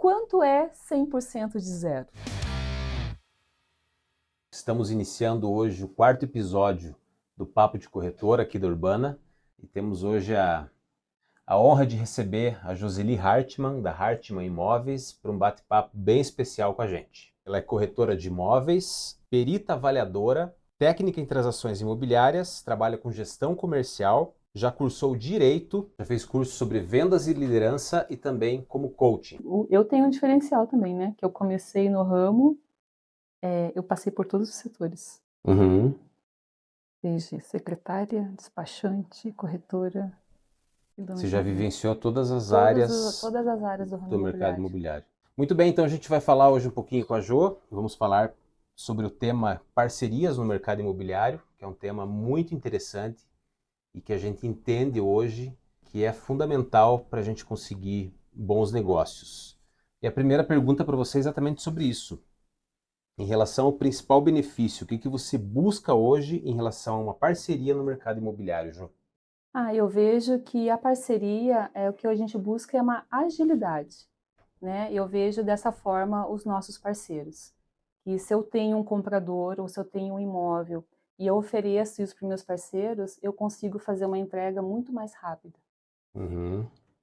quanto é 100% de zero? Estamos iniciando hoje o 4º episódio do Papo de Corretor aqui da Urbana e temos hoje a honra de receber a Joseli Hartmann, da Hartmann Imóveis, para um bate-papo bem especial com a gente. Ela é corretora de imóveis, perita avaliadora, técnica em transações imobiliárias, trabalha com gestão comercial, já cursou Direito, já fez curso sobre vendas e liderança e também como coaching. Eu tenho um diferencial também, né? Que eu comecei no ramo, eu passei por todos os setores. Desde secretária, despachante, corretora. Você já vivenciou todas as Todas áreas as áreas do ramo do mercado imobiliário. imobiliário. Muito bem, então a gente vai falar hoje um pouquinho com a Jo. Vamos falar sobre o tema parcerias no mercado imobiliário, que é um tema muito interessante e que a gente entende hoje que é fundamental para a gente conseguir bons negócios. E a primeira pergunta para você é exatamente sobre isso. Em relação ao principal benefício, o que você busca hoje em relação a uma parceria no mercado imobiliário, Jo? Eu vejo que a parceria, o que a gente busca é uma agilidade, né? Eu vejo dessa forma os nossos parceiros. E se eu tenho um comprador ou se eu tenho um imóvel e eu ofereço isso para os meus parceiros, eu consigo fazer uma entrega muito mais rápida.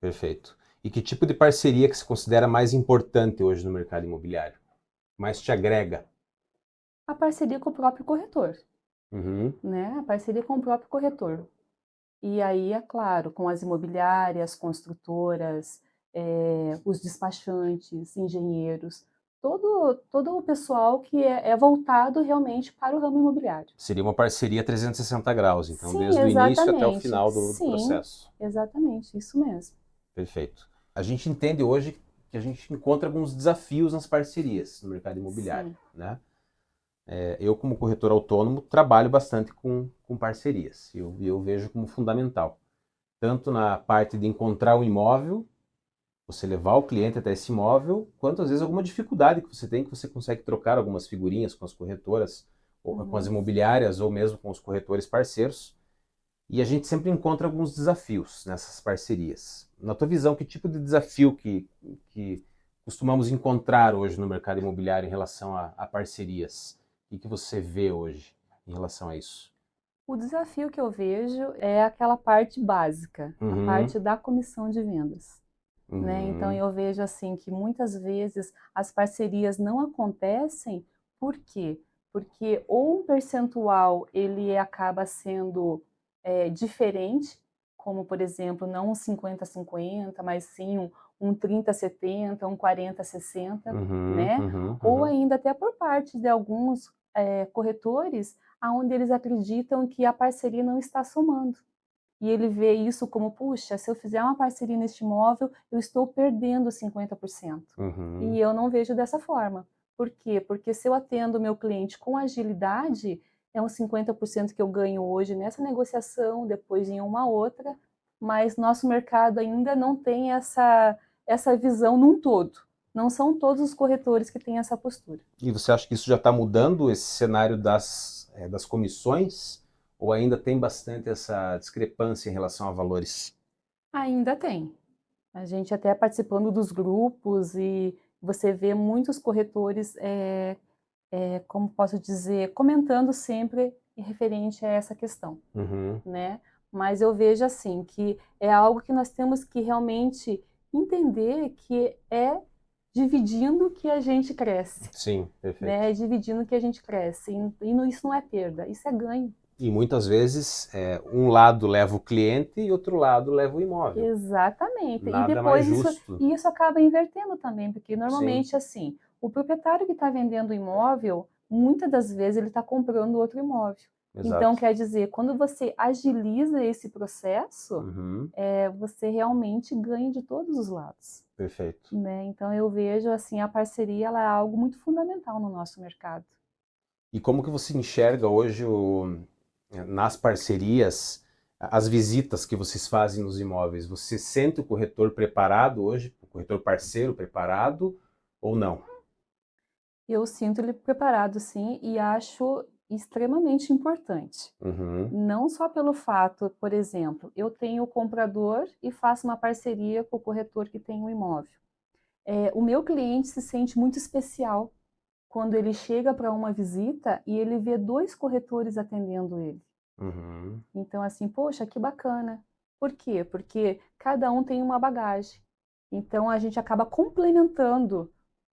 Perfeito. E que tipo de parceria que se considera mais importante hoje no mercado imobiliário? Mais te agrega? A parceria com o próprio corretor, Uhum. né? A parceria com o próprio corretor. E aí, é claro, com as imobiliárias, construtoras, os despachantes, engenheiros, todo o pessoal que é voltado realmente para o ramo imobiliário. Seria uma parceria 360 graus, então, Sim, desde o início até o exatamente. final do Sim, processo. exatamente, isso mesmo. Perfeito. A gente entende hoje que a gente encontra alguns desafios nas parcerias no mercado imobiliário, Sim. né? Eu, como corretor autônomo, trabalho bastante com parcerias e eu vejo como fundamental. Tanto na parte de encontrar um imóvel, você levar o cliente até esse imóvel, quanto às vezes alguma dificuldade que você tem, que você consegue trocar algumas figurinhas com as corretoras, ou com as Uhum. imobiliárias, ou mesmo com os corretores parceiros. E a gente sempre encontra alguns desafios nessas parcerias. Na tua visão, que tipo de desafio que costumamos encontrar hoje no mercado imobiliário em relação a parcerias? O que você vê hoje em relação a isso? O desafio que eu vejo é aquela parte básica, a Uhum, parte da comissão de vendas. Né? Então uhum, eu vejo assim que muitas vezes as parcerias não acontecem, por quê? Porque ou um percentual ele acaba sendo diferente, como por exemplo, não um 50-50, mas sim um 30-70, um 40-60, uhum, né? uhum, Ou uhum. ainda até por parte de alguns corretores, aonde eles acreditam que a parceria não está somando. E ele vê isso como, puxa, se eu fizer uma parceria neste imóvel, eu estou perdendo 50%. E Uhum. eu não vejo dessa forma. Por quê? Porque se eu atendo o meu cliente com agilidade, é uns 50% que eu ganho hoje nessa negociação, depois em uma outra, mas nosso mercado ainda não tem essa visão num todo. Não são todos os corretores que têm essa postura. E você acha que isso já está mudando, esse cenário das comissões? Ou ainda tem bastante essa discrepância em relação a valores? Ainda tem. A gente até participando dos grupos e você vê muitos corretores, como posso dizer, comentando sempre referente a essa questão, Uhum. né. Mas eu vejo assim, que é algo que nós temos que realmente entender que é dividindo que a gente cresce, Sim, perfeito. né, é dividindo que a gente cresce, isso não é perda, isso é ganho. E muitas vezes um lado leva o cliente e outro lado leva o imóvel. Exatamente. E Nada mais depois isso justo. e isso acaba invertendo também, porque Sim, normalmente, assim, o proprietário que está vendendo o imóvel, muitas das vezes ele está comprando outro imóvel. Então, exato. quer dizer, quando você agiliza esse processo, Uhum, você realmente ganha de todos os lados, perfeito. né. Então eu vejo, assim, a parceria ela é algo muito fundamental no nosso mercado. E como que você enxerga hoje nas parcerias as visitas que vocês fazem nos imóveis? Você sente o corretor preparado hoje, o corretor parceiro preparado ou não? Eu sinto ele preparado sim, e acho extremamente importante. Uhum, Não só pelo fato, por exemplo, eu tenho o comprador e faço uma parceria com o corretor que tem o imóvel. O meu cliente se sente muito especial quando ele chega para uma visita e ele vê 2 corretores atendendo ele. Uhum. Então, assim, poxa, que bacana. Por quê? Porque cada um tem uma bagagem. Então, a gente acaba complementando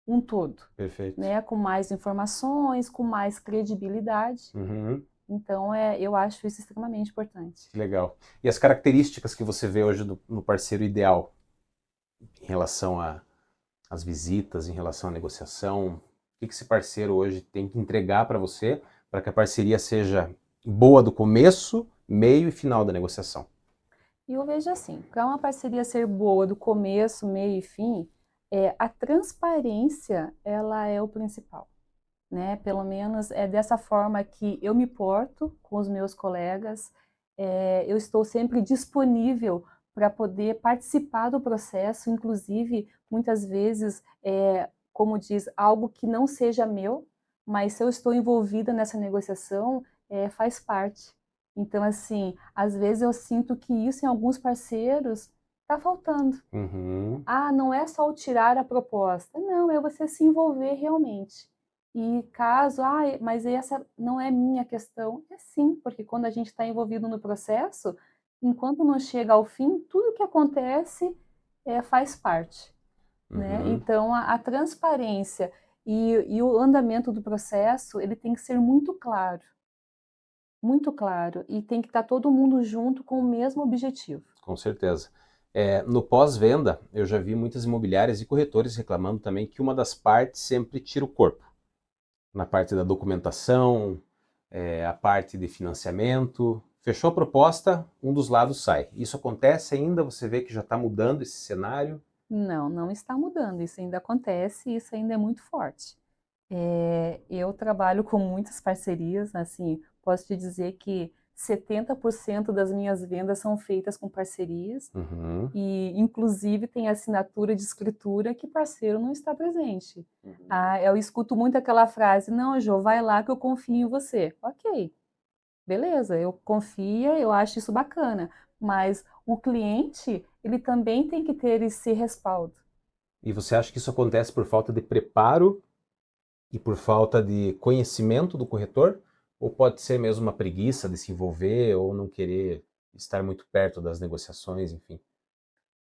um todo, Perfeito. né? Com mais informações, com mais credibilidade. Uhum. Então, eu acho isso extremamente importante. Que legal. E as características que você vê hoje no parceiro ideal em relação às visitas, em relação à negociação? O que esse parceiro hoje tem que entregar para você para que a parceria seja boa do começo, meio e final da negociação? E eu vejo assim, para uma parceria ser boa do começo, meio e fim, a transparência, ela é o principal, né? Pelo menos é dessa forma que eu me porto com os meus colegas. Eu estou sempre disponível para poder participar do processo, inclusive, muitas vezes, como diz, algo que não seja meu, mas se eu estou envolvida nessa negociação, faz parte. Então, assim, às vezes eu sinto que isso em alguns parceiros está faltando. Uhum. Ah, não é só o tirar a proposta, não, é você se envolver realmente. E caso, mas essa não é minha questão, é sim, porque quando a gente está envolvido no processo, enquanto não chega ao fim, tudo que acontece faz parte, né? Uhum. Então, a transparência e o andamento do processo, ele tem que ser muito claro, e tem que estar todo mundo junto com o mesmo objetivo. Com certeza. No pós-venda, eu já vi muitas imobiliárias e corretores reclamando também que uma das partes sempre tira o corpo. Na parte da documentação, a parte de financiamento. Fechou a proposta, um dos lados sai. Isso acontece ainda? Você vê que já está mudando esse cenário? Não, não está mudando, isso ainda acontece e isso ainda é muito forte. Eu trabalho com muitas parcerias, assim, posso te dizer que 70% das minhas vendas são feitas com parcerias Uhum. e, inclusive, tem assinatura de escritura que parceiro não está presente. Uhum. Ah, eu escuto muito aquela frase: "Não, Jô, vai lá que eu confio em você". Ok, beleza, eu confio, eu acho isso bacana, mas o cliente, ele também tem que ter esse respaldo. E você acha que isso acontece por falta de preparo e por falta de conhecimento do corretor? Ou pode ser mesmo uma preguiça de se envolver ou não querer estar muito perto das negociações, enfim?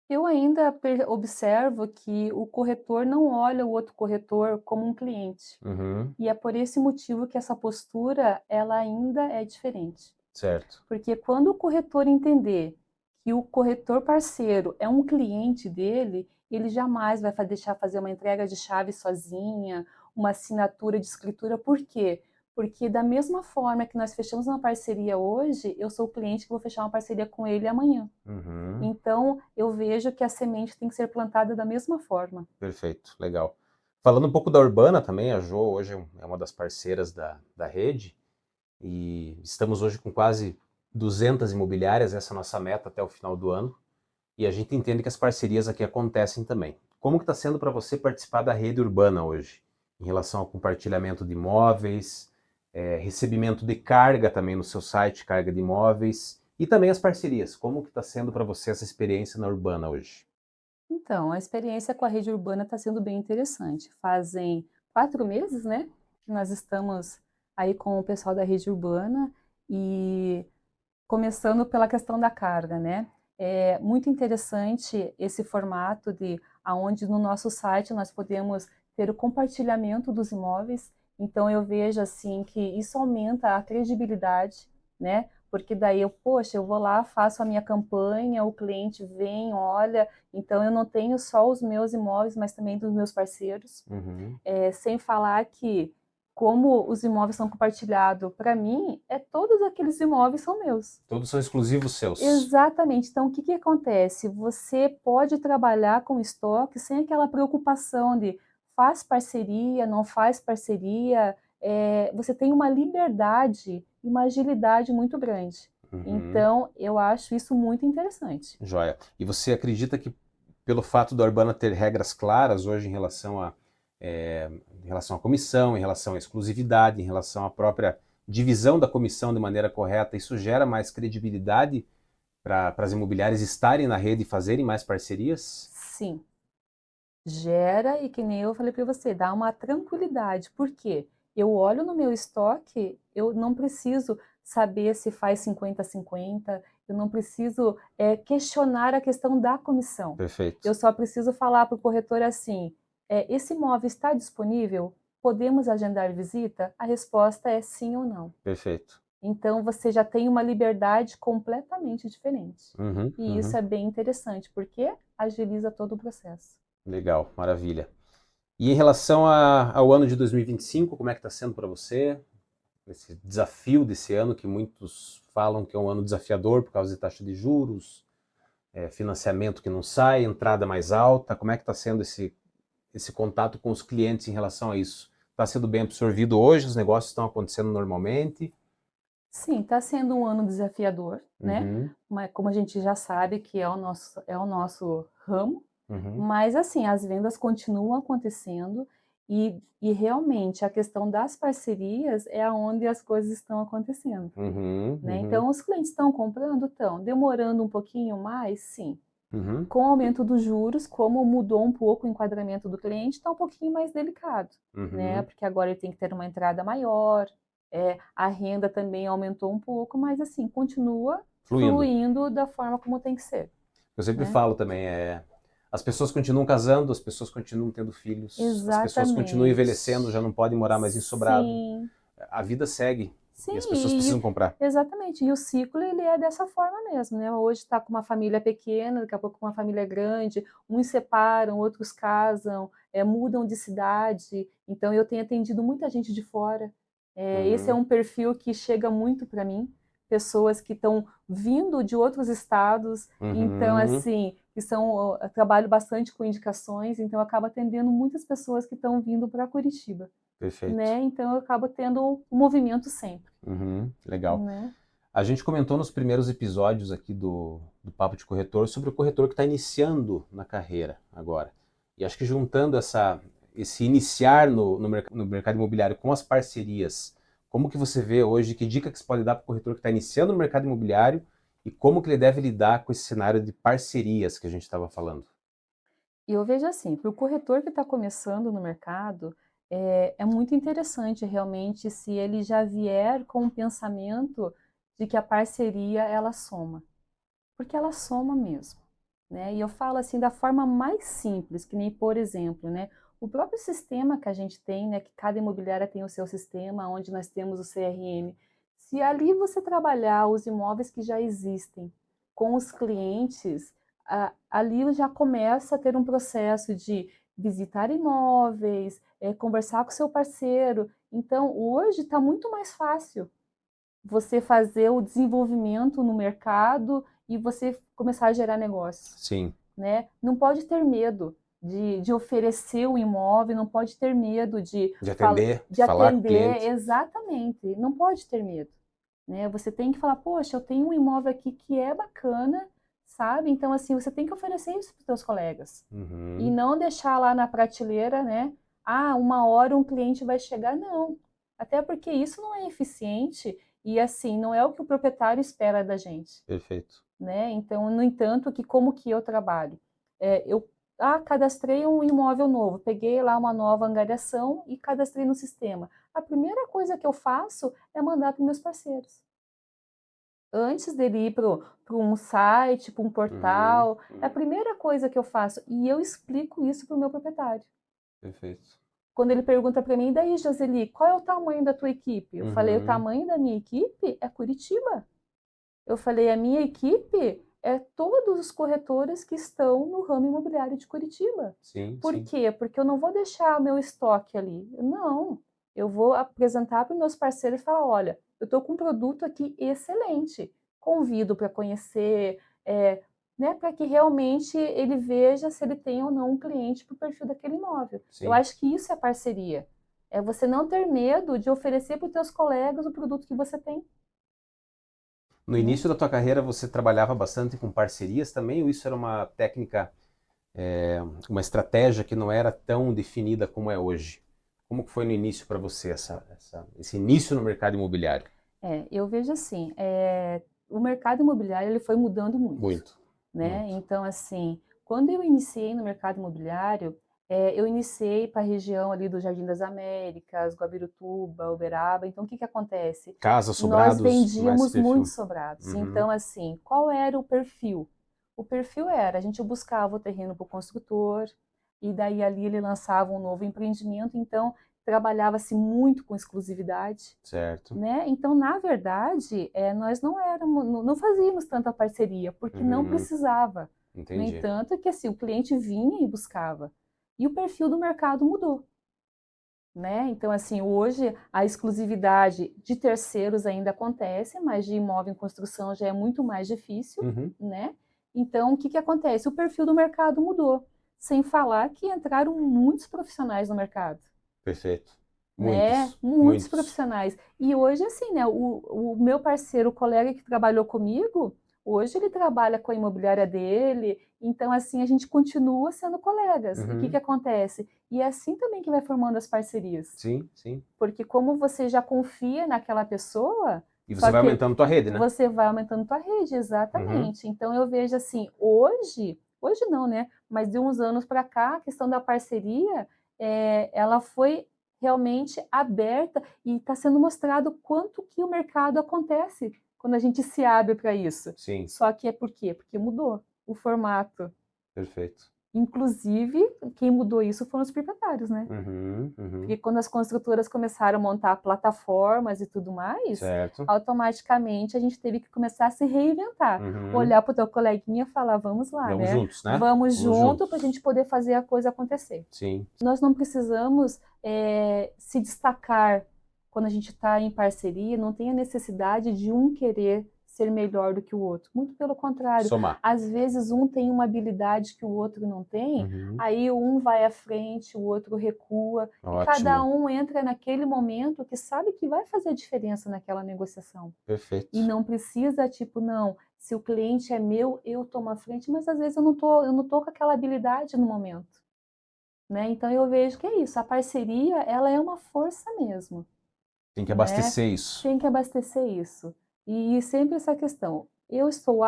Eu ainda observo que o corretor não olha o outro corretor como um cliente. Uhum. E é por esse motivo que essa postura, ela ainda é diferente. Certo. Porque quando o corretor entender que o corretor parceiro é um cliente dele, ele jamais vai deixar fazer uma entrega de chave sozinha, uma assinatura de escritura. Por quê? Porque da mesma forma que nós fechamos uma parceria hoje, eu sou o cliente que vou fechar uma parceria com ele amanhã. Uhum. Então, eu vejo que a semente tem que ser plantada da mesma forma. Perfeito, legal. Falando um pouco da Urbana também, a Jo hoje é uma das parceiras da rede e estamos hoje com quase 200 imobiliárias, essa é a nossa meta até o final do ano, e a gente entende que as parcerias aqui acontecem também. Como que está sendo para você participar da rede urbana hoje, em relação ao compartilhamento de imóveis, recebimento de carga também no seu site, carga de imóveis, e também as parcerias? Como que está sendo para você essa experiência na Urbana hoje? Então, a experiência com a rede urbana está sendo bem interessante. Fazem 4 meses, né, que nós estamos aí com o pessoal da rede urbana e começando pela questão da carga, né? É muito interessante esse formato de aonde no nosso site nós podemos ter o compartilhamento dos imóveis. Então eu vejo assim que isso aumenta a credibilidade, né? Porque daí poxa, eu vou lá, faço a minha campanha, o cliente vem, olha, então eu não tenho só os meus imóveis, mas também dos meus parceiros. Uhum. Sem falar que, como os imóveis são compartilhados, para mim, todos aqueles imóveis são meus. Todos são exclusivos seus. Exatamente. Então, o que que acontece? Você pode trabalhar com estoque sem aquela preocupação de faz parceria, não faz parceria. Você tem uma liberdade e uma agilidade muito grande. Uhum. Então, eu acho isso muito interessante. Joia. E você acredita que pelo fato da Urbana ter regras claras hoje em relação à comissão, em relação à exclusividade, em relação à própria divisão da comissão de maneira correta, isso gera mais credibilidade para as imobiliárias estarem na rede e fazerem mais parcerias? Sim, Gera, e que nem eu falei para você, dá uma tranquilidade. Por quê? Eu olho no meu estoque, eu não preciso saber se faz 50-50, eu não preciso questionar a questão da comissão. Eu Perfeito. só preciso falar para o corretor assim: esse imóvel está disponível? Podemos agendar visita? A resposta é sim ou não. Perfeito. Então você já tem uma liberdade completamente diferente. Uhum, E isso uhum. é bem interessante, porque agiliza todo o processo. Legal, maravilha. E em relação ao ano de 2025, como é que está sendo para você? Esse desafio desse ano, que muitos falam que é um ano desafiador por causa de taxa de juros, financiamento que não sai, entrada mais alta. Como é que está sendo esse contato com os clientes em relação a isso? Está sendo bem absorvido hoje? Os negócios estão acontecendo normalmente? Sim, está sendo um ano desafiador, né? Uhum, Mas como a gente já sabe que é o nosso ramo, uhum, mas assim, as vendas continuam acontecendo e realmente a questão das parcerias é aonde as coisas estão acontecendo, uhum, né? uhum, Então, os clientes estão comprando? Estão. Demorando um pouquinho mais? Sim. uhum, Com o aumento dos juros, como mudou um pouco o enquadramento do cliente, está um pouquinho mais delicado, né? uhum. Porque agora ele tem que ter uma entrada maior, a renda também aumentou um pouco, mas assim, continua Fluindo. fluindo da forma como tem que ser, Eu sempre né? falo também, as pessoas continuam casando, as pessoas continuam tendo filhos, as pessoas continuam Exatamente. envelhecendo, já não podem morar mais em sobrado. Sim, A vida segue e as sim, pessoas precisam comprar. exatamente. E o ciclo ele é dessa forma mesmo, né? Hoje está com uma família pequena, daqui a pouco com uma família grande, uns separam, outros casam, mudam de cidade. Então eu tenho atendido muita gente de fora. Esse é Uhum, um perfil que chega muito para mim, pessoas que estão vindo de outros estados, então uhum, assim, que são, eu trabalho bastante com indicações, então eu acabo atendendo muitas pessoas que estão vindo para Curitiba, perfeito. né? Então eu acabo tendo um movimento sempre, Uhum, legal. né? A gente comentou nos primeiros episódios aqui do Papo de Corretor sobre o corretor que está iniciando na carreira agora. E acho que juntando esse iniciar no mercado imobiliário com as parcerias, como que você vê hoje, que dica que você pode dar para o corretor que está iniciando no mercado imobiliário e como que ele deve lidar com esse cenário de parcerias que a gente estava falando? E eu vejo assim, para o corretor que está começando no mercado, é muito interessante realmente se ele já vier com o pensamento de que a parceria ela soma, porque ela soma mesmo, né? E eu falo assim da forma mais simples, que nem por exemplo, né? O próprio sistema que a gente tem, né? Que cada imobiliária tem o seu sistema, onde nós temos o CRM. Se ali você trabalhar os imóveis que já existem com os clientes, ali já começa a ter um processo de visitar imóveis, conversar com o seu parceiro. Então, hoje está muito mais fácil você fazer o desenvolvimento no mercado e você começar a gerar negócio, Sim, né? Não pode ter medo de oferecer o imóvel, não pode ter medo de atender, de de falar com o atender, cliente. exatamente, não pode ter medo, né? Você tem que falar, poxa, eu tenho um imóvel aqui que é bacana, sabe? Então, assim, você tem que oferecer isso para os seus colegas e Uhum, não deixar lá na prateleira, né? Ah, uma hora um cliente vai chegar, não. Até porque isso não é eficiente e assim, não é o que o proprietário espera da gente, perfeito. né? Então, no entanto, que como que eu trabalho? Eu cadastrei um imóvel novo, peguei lá uma nova angariação e cadastrei no sistema. A primeira coisa que eu faço é mandar para meus parceiros. Antes dele ir para um site, para um Uhum, portal, é a uhum, primeira coisa que eu faço. E eu explico isso para o meu proprietário. perfeito. Quando ele pergunta para mim, daí, Joseli, qual é o tamanho da tua equipe? Eu falei, o Uhum, tamanho da minha equipe é Curitiba. Eu falei, a minha equipe é todos os corretores que estão no ramo imobiliário de Curitiba. sim, Por sim. quê? Porque eu não vou deixar o meu estoque ali. Não. Eu vou apresentar para os meus parceiros e falar: olha, eu estou com um produto aqui excelente. Convido para conhecer, né, para que realmente ele veja se ele tem ou não um cliente para o perfil daquele imóvel. Eu Sim. acho que isso é parceria. É você não ter medo de oferecer para os teus colegas o produto que você tem. No Né? início da tua carreira, você trabalhava bastante com parcerias também, ou isso era uma técnica, uma estratégia que não era tão definida como é hoje? Como que foi no início para você esse início no mercado imobiliário? Eu vejo assim, o mercado imobiliário ele foi mudando muito, Muito, né? muito. Então, assim, quando eu iniciei no mercado imobiliário, Eu iniciei para a região ali do Jardim das Américas, Guabirutuba, Uberaba. Então, o que que acontece? Casa, Nós sobrados, mais vendíamos perfil. muitos sobrados. Uhum. Então, assim, qual era o perfil? O perfil era, a gente buscava o terreno para o construtor, e daí ali ele lançava um novo empreendimento, então trabalhava-se muito com exclusividade, Certo. né? Então, na verdade, nós não éramos, não fazíamos tanta parceria, porque não Uhum. precisava. No Entendi. entanto, é que assim, o cliente vinha e buscava. E o perfil do mercado mudou, né? Então, assim, hoje a exclusividade de terceiros ainda acontece, mas de imóvel em construção já é muito mais difícil, Uhum. né? Então, o que que acontece? O perfil do mercado mudou, sem falar que entraram muitos profissionais no mercado, Perfeito. né? Muitos, Muitos muitos. profissionais. E hoje, assim, né? O meu parceiro, o colega que trabalhou comigo, hoje ele trabalha com a imobiliária dele. Então, assim, a gente continua sendo colegas. E o que que Uhum. acontece? E é assim também que vai formando as parcerias. Sim, sim. Porque como você já confia naquela pessoa, E você só vai que aumentando tua rede, né? você vai aumentando tua rede, Uhum. exatamente. Então eu vejo assim, hoje não, né? Mas de uns anos para cá, a questão da parceria, ela foi realmente aberta e está sendo mostrado quanto que o mercado acontece quando a gente se abre para isso. Sim, Só que é por quê? Porque mudou o formato. perfeito. Inclusive, quem mudou isso foram os proprietários, né? Uhum, Porque uhum. quando as construtoras começaram a montar plataformas e tudo mais, Certo. automaticamente a gente teve que começar a se reinventar. Uhum. Olhar para o teu coleguinha e falar, vamos lá, Vamos né? juntos, né? Vamos Vamos junto para a juntos. gente poder fazer a coisa acontecer. Sim. Nós não precisamos se destacar quando a gente está em parceria, não tem a necessidade de um querer ser melhor do que o outro. Muito pelo contrário, Somar. às vezes um tem uma habilidade que o outro não tem, Uhum. aí um vai à frente, o outro recua, e cada Ótimo. um entra naquele momento que sabe que vai fazer a diferença naquela negociação. E Perfeito. não precisa, tipo, não, se o cliente é meu, eu tomo a frente, mas às vezes eu não tô com aquela habilidade no momento. Né? Então eu vejo que é isso, a parceria ela é uma força mesmo, Tem que né? abastecer isso. Tem que abastecer isso. E sempre essa questão, eu estou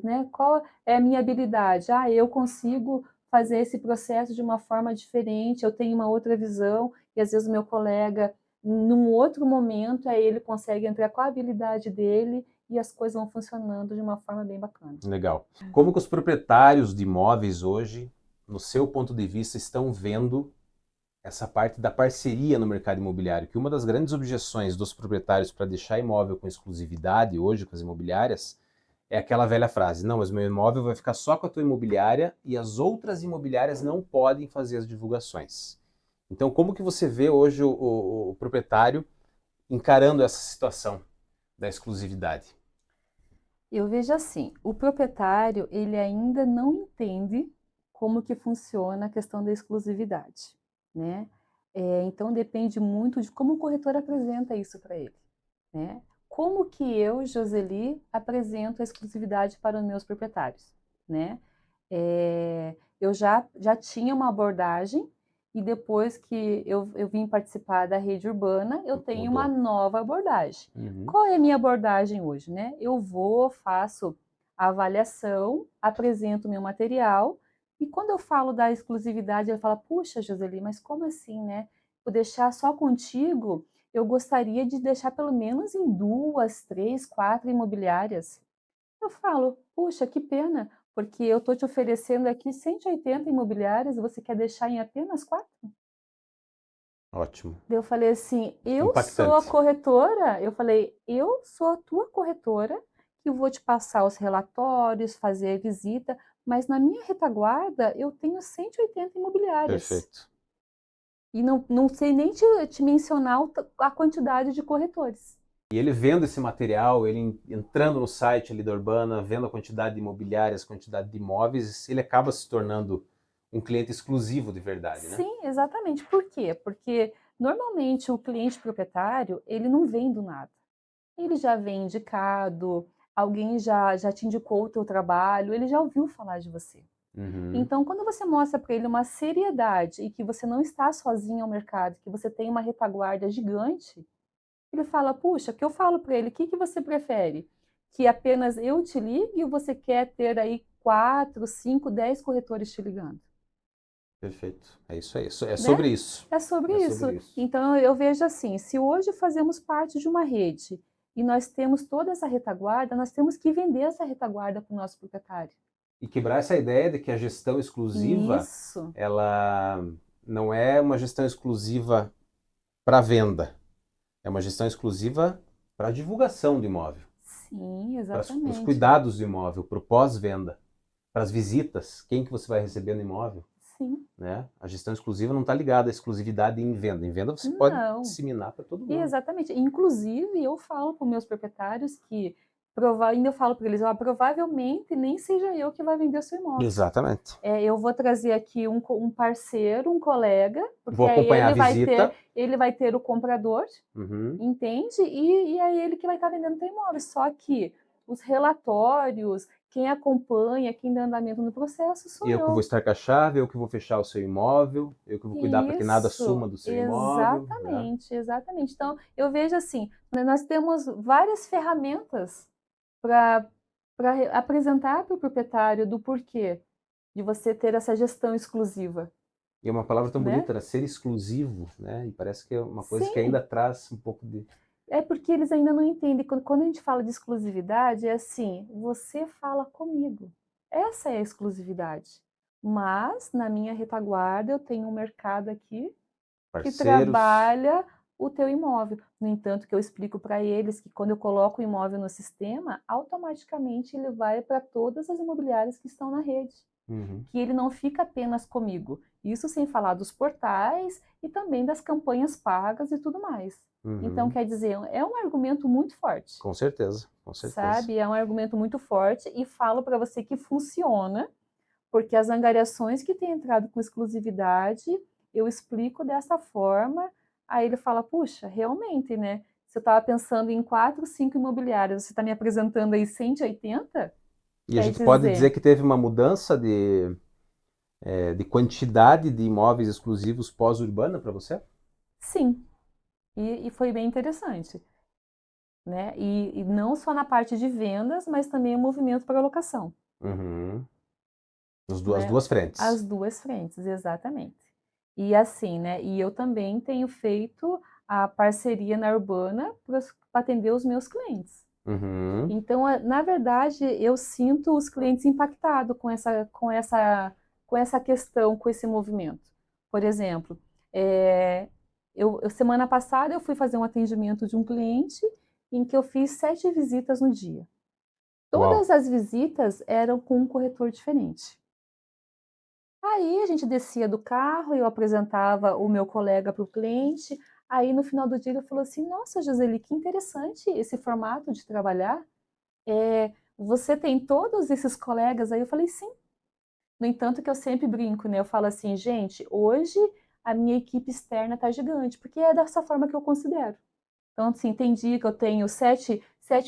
né? Qual é a minha habilidade? Eu consigo fazer esse processo de uma forma diferente, eu tenho uma outra visão, e às vezes o meu colega, num outro momento, ele consegue entrar com a habilidade dele e as coisas vão funcionando de uma forma bem bacana. Legal. Como que os proprietários de imóveis hoje, no seu ponto de vista, estão vendo essa parte da parceria no mercado imobiliário? Que uma das grandes objeções dos proprietários para deixar imóvel com exclusividade hoje com as imobiliárias é aquela velha frase: não, mas meu imóvel vai ficar só com a tua imobiliária e as outras imobiliárias não podem fazer as divulgações. Então, como que você vê hoje o proprietário encarando essa situação da exclusividade? Eu vejo assim, o proprietário, ele ainda não entende como que funciona a questão da exclusividade, né? Então depende muito de como o corretor apresenta isso para ele, né? Como que eu, Joseli, apresento a exclusividade para os meus proprietários, né? Eu já tinha uma abordagem e depois que eu vim participar da rede urbana, eu tenho uma Mudou. nova abordagem. Uhum. Qual é a minha abordagem hoje, né? Eu vou, faço a avaliação, apresento o meu material e quando eu falo da exclusividade, ele fala: "Puxa, Joseli, mas como assim, né? Vou deixar só contigo? Eu gostaria de deixar pelo menos em 2, 3, 4 imobiliárias". Eu falo: "Puxa, que pena, porque eu estou te oferecendo aqui 180 imobiliárias e você quer deixar em apenas 4". Ótimo. Daí eu falei assim: "Eu sou a Impactante. corretora", eu falei: "Eu sou a tua corretora, que vou te passar os relatórios, fazer a visita, mas na minha retaguarda eu tenho 180 imobiliárias. Perfeito. E não sei nem te mencionar a quantidade de corretores". E ele vendo esse material, ele entrando no site ali da Urbana, vendo a quantidade de imobiliárias, quantidade de imóveis, ele acaba se tornando um cliente exclusivo de verdade, né? Sim, exatamente. Por quê? Porque normalmente o cliente proprietário, ele não vem do nada. Ele já vem indicado, alguém já te indicou o teu trabalho, ele já ouviu falar de você. Uhum. Então, quando você mostra para ele uma seriedade e que você não está sozinho ao mercado, que você tem uma retaguarda gigante, ele fala: "Puxa", que eu falo para ele: "O que que você prefere? Que apenas eu te ligue ou você quer ter aí 4, 5, 10 corretores te ligando?". Perfeito. É isso aí. É né? sobre isso. É sobre É isso. sobre isso. Então eu vejo assim, se hoje fazemos parte de uma rede e nós temos toda essa retaguarda, nós temos que vender essa retaguarda para o nosso proprietário. E quebrar essa ideia de que a gestão exclusiva, Isso. ela não é uma gestão exclusiva para venda. É uma gestão exclusiva para divulgação do imóvel, Sim, para os exatamente. cuidados do imóvel, para o pós-venda, para as visitas, quem que você vai receber no imóvel, Sim. né? A gestão exclusiva não está ligada à exclusividade em venda. Em venda você pode Não. disseminar para todo mundo. Exatamente. Inclusive, eu falo para os meus proprietários que ainda eu falo para eles, ó, provavelmente nem seja eu que vai vender o seu imóvel. Exatamente. Eu vou trazer aqui um parceiro, um colega, porque Vou aí acompanhar a visita. ele vai ter o comprador, Uhum. entende? E é ele que vai estar vendendo o teu imóvel. Só que os relatórios, quem acompanha, quem dá andamento no processo sou Eu que vou eu. estar com a chave, eu que vou fechar o seu imóvel, eu que vou cuidar para que nada Isso, suma do seu imóvel, né? exatamente, exatamente. Então, eu vejo assim, né, nós temos várias ferramentas para apresentar para o proprietário do porquê de você ter essa gestão exclusiva, E é uma palavra tão né? bonita, né? Ser exclusivo, né? E parece que é uma coisa que Sim, ainda traz um pouco de... é porque eles ainda não entendem. Quando a gente fala de exclusividade, é assim, você fala comigo. Essa é a exclusividade. Mas, na minha retaguarda, eu tenho um mercado aqui que parceiros. trabalha o teu imóvel. No entanto, que eu explico para eles que quando eu coloco o imóvel no sistema, automaticamente ele vai para todas as imobiliárias que estão na rede. Uhum. Que ele não fica apenas comigo. Isso sem falar dos portais e também das campanhas pagas e tudo mais. Então, Uhum. quer dizer, é um argumento muito forte, Com certeza, com certeza. sabe? É um argumento muito forte e falo para você que funciona, porque as angariações que têm entrado com exclusividade, eu explico dessa forma, aí ele fala, puxa, realmente, né? Se eu estava pensando em 4, 5 imobiliárias, você está me apresentando aí 180? E a Quer gente pode dizer dizer, que teve uma mudança de quantidade de imóveis exclusivos pós-urbana para você? sim. E foi bem interessante, né? E não só na parte de vendas, mas também o movimento para locação, Uhum. As né? duas As frentes. duas frentes, exatamente. E assim, né? E eu também tenho feito a parceria na Urbana para atender os meus clientes. Uhum. Então, na verdade, eu sinto os clientes impactados com essa questão, com esse movimento. Por exemplo, semana passada eu fui fazer um atendimento de um cliente em que eu fiz 7 visitas no dia. Uau. Todas as visitas eram com um corretor diferente. Aí a gente descia do carro, eu apresentava o meu colega para o cliente. Aí no final do dia ele falou assim: Nossa, Joseli, que interessante esse formato de trabalhar. Você tem todos esses colegas? Aí eu falei: Sim. No entanto, que eu sempre brinco, né? Eu falo assim, gente, hoje a minha equipe externa tá gigante, porque é dessa forma que eu considero. Então, assim, tem dia que eu tenho sete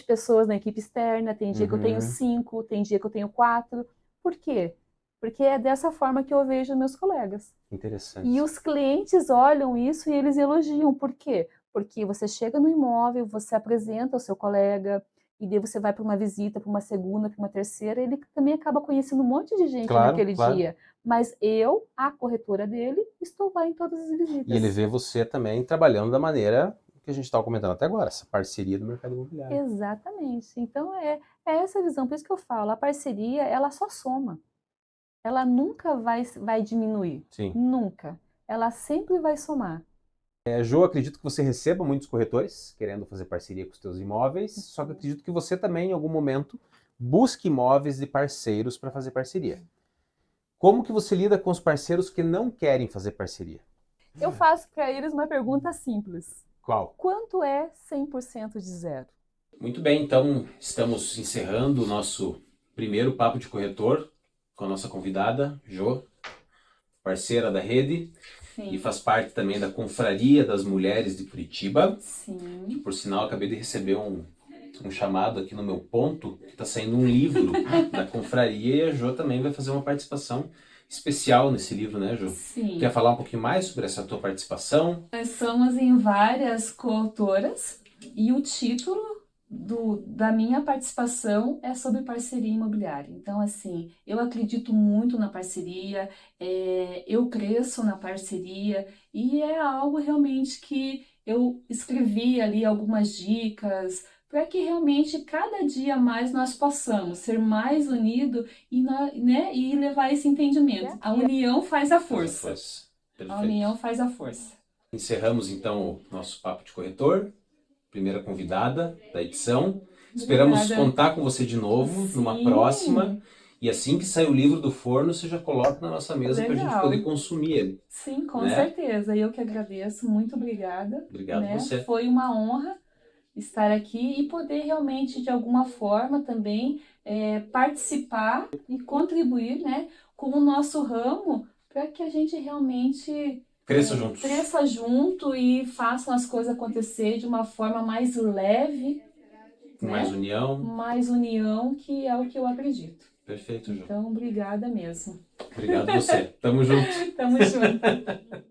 pessoas na equipe externa, tem dia que eu tenho Uhum. 5, tem dia que eu tenho 4. Por quê? Porque é dessa forma que eu vejo meus colegas. E Interessante. os clientes olham isso e eles elogiam. Por quê? Porque você chega no imóvel, você apresenta o seu colega, e daí você vai para uma visita, para uma segunda, para uma terceira, ele também acaba conhecendo um monte de gente Claro, naquele claro. dia. Mas eu, a corretora dele, estou lá em todas as E ele visitas. vê você também trabalhando da maneira que a gente estava comentando até agora, essa parceria do mercado imobiliário. Exatamente. Então é essa visão, por isso que eu falo, a parceria, ela só soma. Ela nunca vai diminuir, Sim. nunca. Ela sempre vai somar. Jo, acredito que você receba muitos corretores querendo fazer parceria com os seus imóveis, só que acredito que você também, em algum momento, busque imóveis de parceiros para fazer parceria. Como que você lida com os parceiros que não querem fazer parceria? Eu faço para eles uma pergunta simples. Qual? Quanto é 100% de zero? Muito bem, então estamos encerrando o nosso primeiro Papo de Corretor com a nossa convidada, Jo, parceira da rede, e Sim, faz parte também da Confraria das Mulheres de Curitiba. sim. Por sinal, acabei de receber um chamado aqui no meu ponto, que está saindo um livro da confraria e a Jo também vai fazer uma participação especial nesse livro, né, Jo? Quer Sim. falar um pouquinho mais sobre essa tua participação? Nós somos em várias coautoras e o título da minha participação é sobre parceria imobiliária. Então, assim, eu acredito muito na parceria, eu cresço na parceria e é algo realmente que eu escrevi ali algumas dicas para que realmente cada dia mais nós possamos ser mais unidos e, né, e levar esse entendimento. A união faz a força. A união faz a força. Encerramos então o nosso Papo de Corretor, primeira convidada da edição. Esperamos contar com você de novo numa próxima. E assim que sair o livro do forno, você já coloca na nossa mesa para a gente poder consumir ele. Sim, com certeza. Eu que agradeço. Muito obrigada. Obrigado você. Foi uma honra estar aqui e poder realmente, de alguma forma, também participar e contribuir, né, com o nosso ramo para que a gente realmente cresça junto e faça as coisas acontecer de uma forma mais leve. Com mais união. Mais união, que é o que eu acredito. Perfeito, Ju. Então, obrigada mesmo. Obrigado você. Tamo junto. Tamo junto.